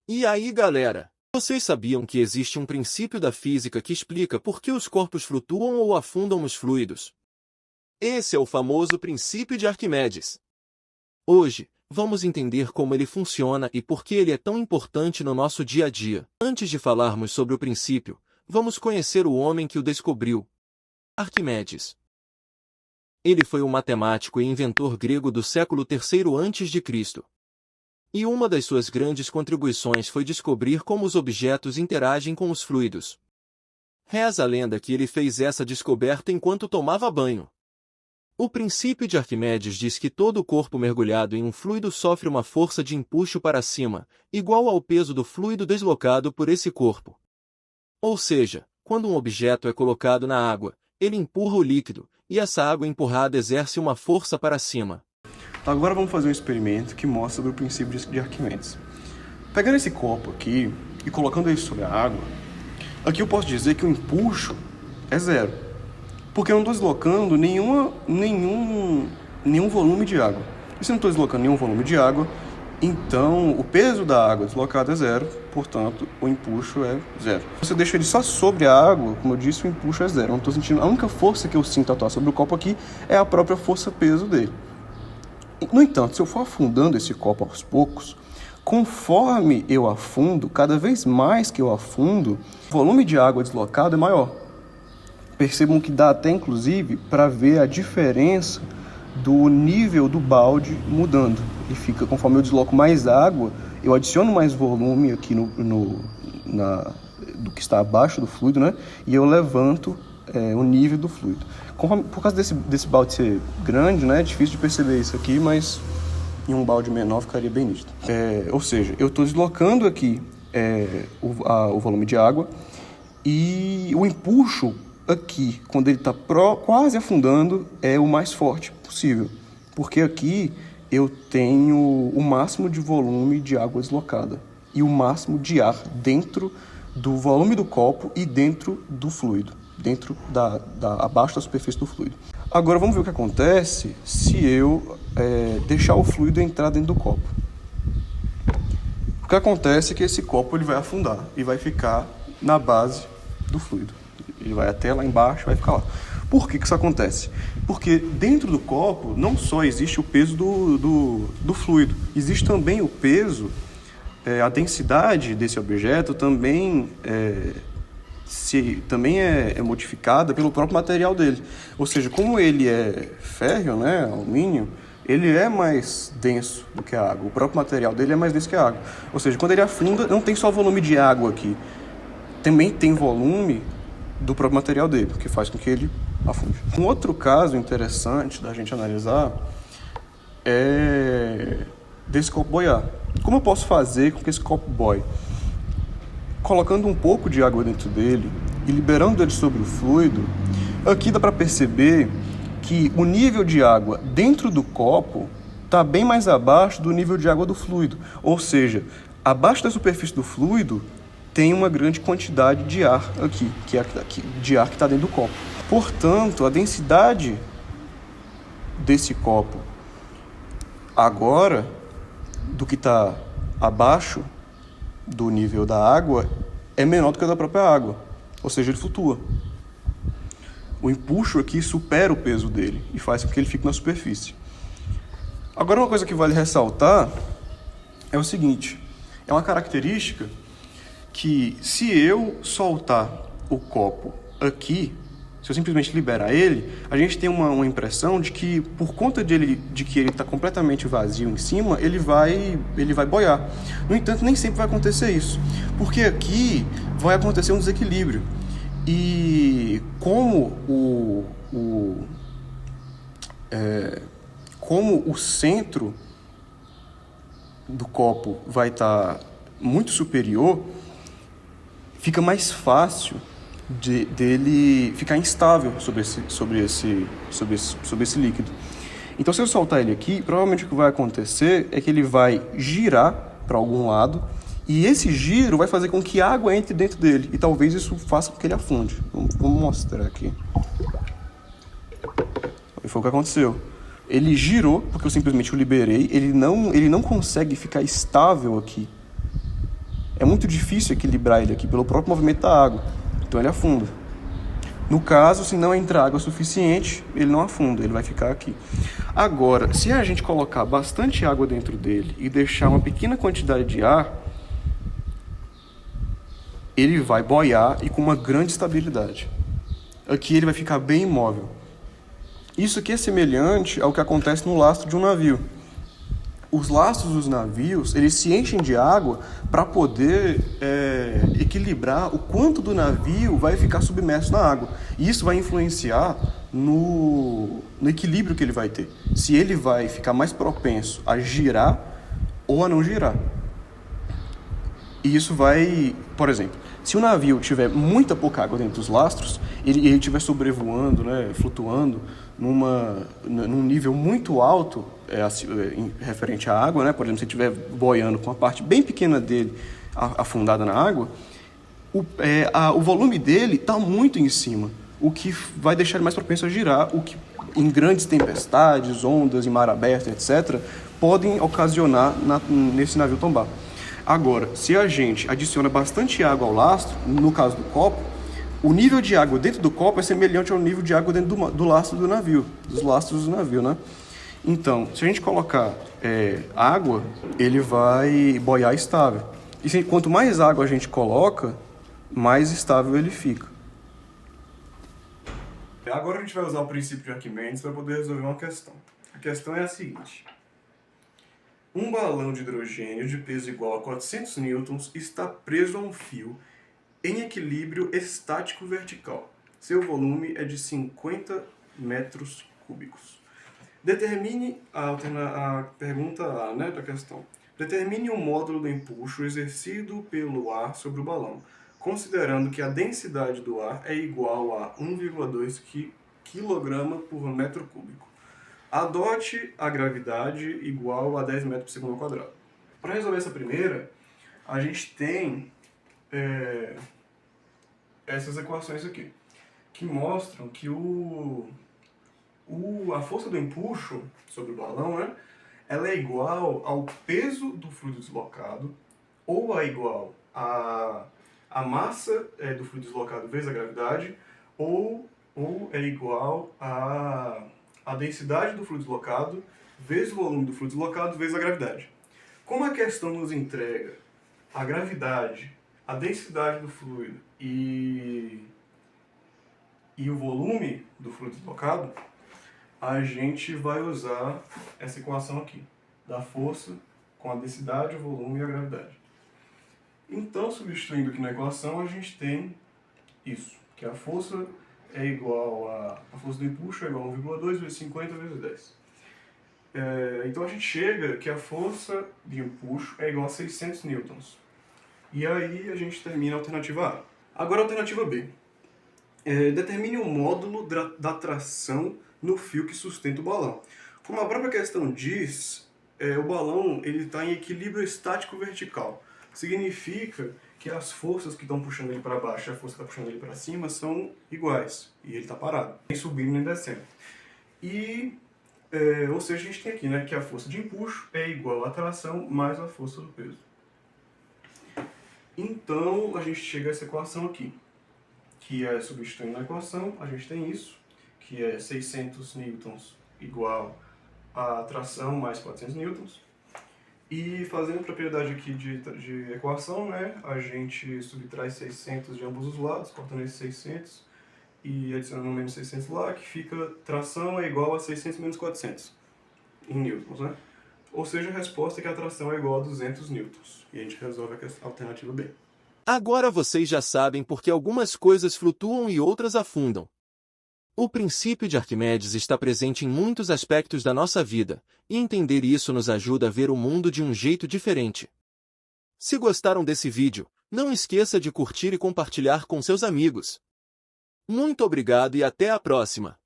E aí, galera? Vocês sabiam que existe um princípio da física que explica por que os corpos flutuam ou afundam nos fluidos? Esse é o famoso princípio de Arquimedes. Hoje, vamos entender como ele funciona e por que ele é tão importante no nosso dia a dia. Antes de falarmos sobre o princípio, vamos conhecer o homem que o descobriu, Arquimedes. Ele foi um matemático e inventor grego do século III a.C. E uma das suas grandes contribuições foi descobrir como os objetos interagem com os fluidos. Reza a lenda que ele fez essa descoberta enquanto tomava banho. O princípio de Arquimedes diz que todo o corpo mergulhado em um fluido sofre uma força de empuxo para cima, igual ao peso do fluido deslocado por esse corpo. Ou seja, quando um objeto é colocado na água, ele empurra o líquido, e essa água empurrada exerce uma força para cima. Agora vamos fazer um experimento que mostra sobre o princípio de Arquimedes. Pegando esse copo aqui e colocando ele sobre a água, aqui eu posso dizer que o empuxo é zero, porque eu não estou deslocando nenhum volume de água. E se eu não estou deslocando nenhum volume de água, então o peso da água deslocada é zero, portanto o empuxo é zero. Se eu deixo ele só sobre a água, como eu disse, o empuxo é zero. Eu não estou sentindo, a única força que eu sinto atuar sobre o copo aqui é a própria força-peso dele. No entanto, se eu for afundando esse copo aos poucos, conforme eu afundo, cada vez mais que eu afundo, o volume de água deslocado é maior. Percebam que dá até, inclusive, para ver a diferença do nível do balde mudando. Ele fica, conforme eu desloco mais água, eu adiciono mais volume aqui do que está abaixo do fluido, né? E eu levanto o nível do fluido. Por causa desse balde ser grande, né, é difícil de perceber isso aqui, mas em um balde menor ficaria bem nítido. Ou seja, eu estou deslocando aqui o volume de água e o empuxo aqui, quando ele está quase afundando, é o mais forte possível, porque aqui eu tenho o máximo de volume de água deslocada e o máximo de ar dentro do volume do copo e dentro do fluido, dentro abaixo da superfície do fluido. Agora vamos ver o que acontece se eu deixar o fluido entrar dentro do copo. O que acontece é que esse copo ele vai afundar e vai ficar na base do fluido. Ele vai até lá embaixo e vai ficar lá. Por que isso acontece? Porque dentro do copo não só existe o peso do fluido, existe também o peso, a densidade desse objeto também é modificada pelo próprio material dele. Ou seja, como ele é férreo, né, alumínio, ele é mais denso do que a água. O próprio material dele é mais denso que a água. Ou seja, quando ele afunda, não tem só volume de água aqui, também tem volume do próprio material dele, que faz com que ele afunde. Um outro caso interessante da gente analisar é desse copo boiar. Como eu posso fazer com que esse copo boie? Colocando um pouco de água dentro dele e liberando ele sobre o fluido, aqui dá para perceber que o nível de água dentro do copo está bem mais abaixo do nível de água do fluido. Ou seja, abaixo da superfície do fluido tem uma grande quantidade de ar aqui, de ar que está dentro do copo. Portanto, a densidade desse copo agora, do que está abaixo do nível da água, é menor do que a da própria água. Ou seja, ele flutua. O empuxo aqui supera o peso dele e faz com que ele fique na superfície. Agora, uma coisa que vale ressaltar é o seguinte: é uma característica que, se eu soltar o copo aqui, se eu simplesmente liberar ele, a gente tem uma impressão de que, por conta de que ele está completamente vazio em cima, ele vai boiar. No entanto, nem sempre vai acontecer isso, porque aqui vai acontecer um desequilíbrio. E como o centro do copo vai estar muito superior, fica mais fácil dele ficar instável sobre esse líquido. Então, se eu soltar ele aqui, provavelmente o que vai acontecer é que ele vai girar para algum lado, e esse giro vai fazer com que a água entre dentro dele, e talvez isso faça com que ele afunde. Vamos mostrar aqui. E foi o que aconteceu. Ele girou, porque eu simplesmente o liberei, ele não consegue ficar estável aqui. É muito difícil equilibrar ele aqui pelo próprio movimento da água, então ele afunda. No caso, se não entrar água suficiente, ele não afunda, ele vai ficar aqui. Agora, se a gente colocar bastante água dentro dele e deixar uma pequena quantidade de ar, ele vai boiar e com uma grande estabilidade. Aqui ele vai ficar bem imóvel. Isso aqui é semelhante ao que acontece no lastro de um navio. Os lastros dos navios, eles se enchem de água para poder equilibrar o quanto do navio vai ficar submerso na água. E isso vai influenciar no equilíbrio que ele vai ter. Se ele vai ficar mais propenso a girar ou a não girar. E isso vai, por exemplo, se o navio tiver muita pouca água dentro dos lastros, ele estiver sobrevoando, né, flutuando num nível muito alto, referente à água, né, por exemplo, se ele estiver boiando com a parte bem pequena dele afundada na água, o volume dele está muito em cima, o que vai deixar ele mais propenso a girar, o que em grandes tempestades, ondas em mar aberto, etc., podem ocasionar nesse navio tombar. Agora, se a gente adiciona bastante água ao lastro, no caso do copo, o nível de água dentro do copo é semelhante ao nível de água dentro do lastro do navio, dos lastros do navio, né? Então, se a gente colocar água, ele vai boiar estável. E quanto mais água a gente coloca, mais estável ele fica. Agora a gente vai usar o princípio de Arquimedes para poder resolver uma questão. A questão é a seguinte. Um balão de hidrogênio de peso igual a 400 newtons está preso a um fio em equilíbrio estático vertical. Seu volume é de 50 metros cúbicos. Determine a pergunta A, né, da questão. Determine o módulo do empuxo exercido pelo ar sobre o balão, considerando que a densidade do ar é igual a 1,2 kg por metro cúbico. Adote a gravidade igual a 10 metros por segundo ao quadrado. Para resolver essa primeira, a gente tem essas equações aqui, que mostram que a força do empuxo sobre o balão, né, ela é igual ao peso do fluido deslocado, ou é igual à massa do fluido deslocado vezes a gravidade, ou é igual a densidade do fluido deslocado vezes o volume do fluido deslocado vezes a gravidade. Como a questão nos entrega a gravidade, a densidade do fluido e o volume do fluido deslocado, a gente vai usar essa equação aqui, da força com a densidade, o volume e a gravidade. Então, substituindo aqui na equação, a gente tem isso, que a força é igual a força do empuxo é igual a 1,2 vezes 50 vezes 10. Então a gente chega que a força de empuxo é igual a 600 newtons. E aí a gente termina a alternativa A. Agora a alternativa B. Determine o módulo da tração no fio que sustenta o balão. Como a própria questão diz, o balão está em equilíbrio estático vertical. Significa que as forças que estão puxando ele para baixo e a força que está puxando ele para cima são iguais. E ele está parado, nem subindo nem descendo. Ou seja, a gente tem aqui, né, que a força de empuxo é igual à tração mais a força do peso. Então, a gente chega a essa equação aqui, que é substituindo na equação, a gente tem isso, que é 600 newtons igual a tração mais 400 newtons. E fazendo propriedade aqui de equação, né, a gente subtrai 600 de ambos os lados, cortando esses 600 e adicionando menos 600 lá, que fica tração é igual a 600 menos 400 em newtons, né? Ou seja, a resposta é que a tração é igual a 200 newtons. E a gente resolve a alternativa B. Agora vocês já sabem por que algumas coisas flutuam e outras afundam. O princípio de Arquimedes está presente em muitos aspectos da nossa vida, e entender isso nos ajuda a ver o mundo de um jeito diferente. Se gostaram desse vídeo, não esqueça de curtir e compartilhar com seus amigos. Muito obrigado e até a próxima!